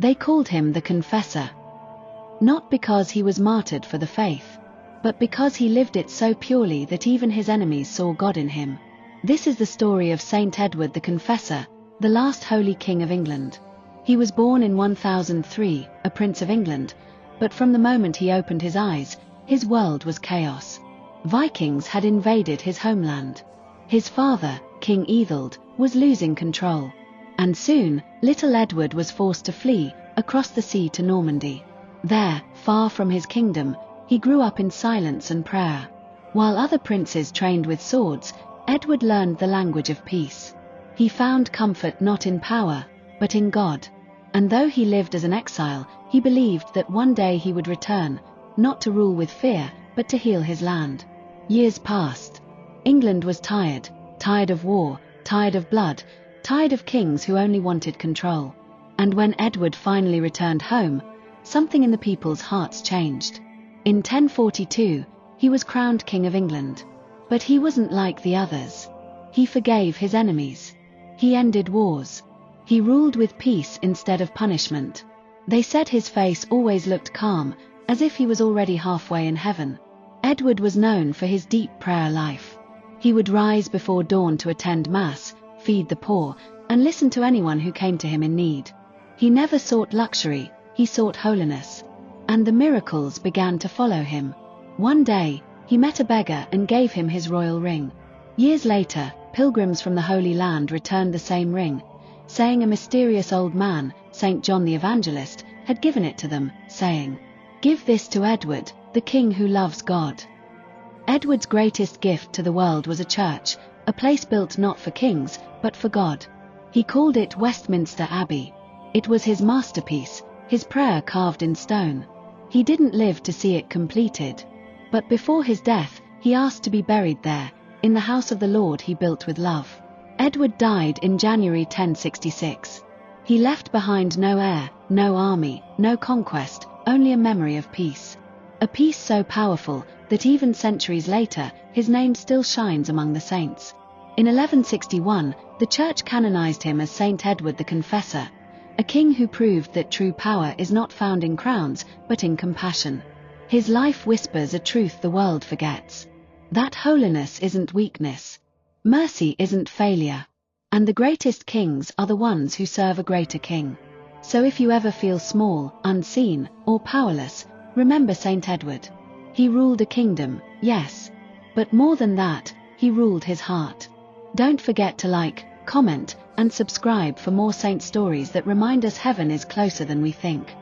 They called him the Confessor. Not because he was martyred for the faith, but because he lived it so purely that even his enemies saw God in him. This is the story of Saint Edward the Confessor, the last holy king of England. He was born in 1003, a prince of England, but from the moment he opened his eyes, his world was chaos. Vikings had invaded his homeland. His father, King Ethelred, was losing control. And soon, little Edward was forced to flee across the sea to Normandy. There, far from his kingdom, he grew up in silence and prayer. While other princes trained with swords, Edward learned the language of peace. He found comfort not in power, but in God. And though he lived as an exile, he believed that one day he would return, not to rule with fear, but to heal his land. Years passed. England was tired of war, tired of blood, tired of kings who only wanted control. And when Edward finally returned home, something in the people's hearts changed. In 1042, he was crowned King of England. But he wasn't like the others. He forgave his enemies. He ended wars. He ruled with peace instead of punishment. They said his face always looked calm, as if he was already halfway in heaven. Edward was known for his deep prayer life. He would rise before dawn to attend Mass, feed the poor, and listen to anyone who came to him in need. He never sought luxury, he sought holiness. And the miracles began to follow him. One day, he met a beggar and gave him his royal ring. Years later, pilgrims from the Holy Land returned the same ring, saying a mysterious old man, Saint John the Evangelist, had given it to them, saying, "Give this to Edward, the king who loves God." Edward's greatest gift to the world was a church, a place built not for kings, but for God. He called it Westminster Abbey. It was his masterpiece, his prayer carved in stone. He didn't live to see it completed. But before his death, he asked to be buried there, in the house of the Lord he built with love. Edward died in January 1066. He left behind no heir, no army, no conquest, only a memory of peace. A peace so powerful that even centuries later, his name still shines among the saints. In 1161, the Church canonized him as Saint Edward the Confessor, a king who proved that true power is not found in crowns, but in compassion. His life whispers a truth the world forgets. That holiness isn't weakness. Mercy isn't failure. And the greatest kings are the ones who serve a greater king. So if you ever feel small, unseen, or powerless, remember Saint Edward. He ruled a kingdom, yes. But more than that, he ruled his heart. Don't forget to like, comment, and subscribe for more saint stories that remind us heaven is closer than we think.